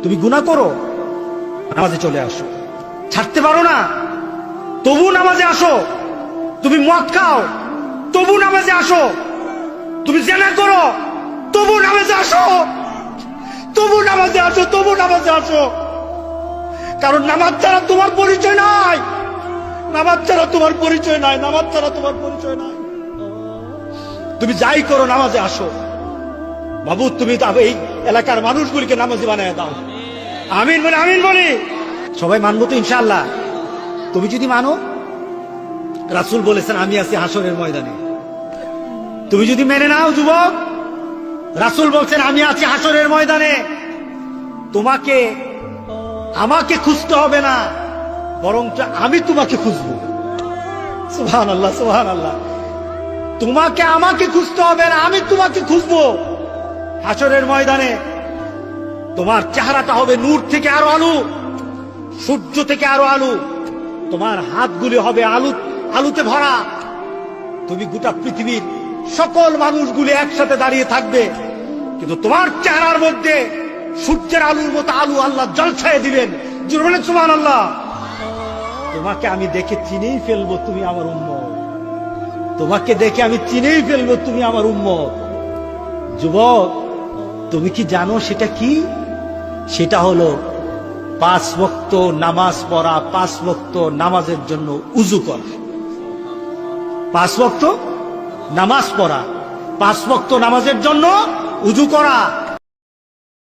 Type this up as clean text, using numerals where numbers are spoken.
তুমি গুনাহ করো, নামাজে চলে আসো। ছাড়তে পারো না, তবু নামাজে আসো। তুমি মদ খাও, তবু নামাজে আসো। তুমি জেনা করো, তবু নামাজে আসো। তবু নামাজে আসো, তবু নামাজে আসো। কারণ নামাজ ছাড়া তোমার পরিচয় নাই। নামাজ ছাড়া তোমার পরিচয় নাই। নামাজ ছাড়া তোমার পরিচয় নাই। তুমি যাই করো, নামাজে আসো। বাবু, তুমি এই এলাকার মানুষগুলিকে নামাজি বানায় দাও। আমিন বলে, আমিন বলি। সবাই মানবো তো ইনশাআল্লাহ? তুমি যদি মানো, রাসূল বলেছেন আমি আছি হাসরের ময়দানে। তুমি যদি মেনে নাও যুবক, রাসূল বলছেন আমি আছি হাসরের ময়দানে। তোমাকে আমাকে খুঁজতে হবে না, বরং আমি তোমাকে খুঁজবো। সুবহানাল্লাহ, সুবহানাল্লাহ। তোমাকে আমাকে খুঁজতে হবে না, আমি তোমাকে খুঁজবো হাসরের ময়দানে। তোমার চেহারাটা হবে নূর থেকে আরো আলো, সূর্য থেকে আরো আলো। তোমার হাতগুলি হবে আলোতে ভরা। তুমি গোটা পৃথিবীর সকল মানুষগুলি একসাথে দাঁড়িয়ে থাকবে, কিন্তু তোমার চেহারার মধ্যে সূর্যের আলোর মতো আলো আল্লাহ ঝলসায়ে দিবেন। জোরে বলেন সুবহানাল্লাহ। তোমাকে আমি দেখে চিনেই ফেলবো তুমি আমার উম্মত। তোমাকে দেখে আমি চিনেই ফেলবো তুমি আমার উম্মত। যুবক, তুমি কি জানো সেটা কি? সেটা হলো 5 ওয়াক্ত নামাজ পড়া, 5 ওয়াক্ত নামাজের জন্য উযু করা। 5 ওয়াক্ত নামাজ পড়া, 5 ওয়াক্ত নামাজের জন্য উযু করা।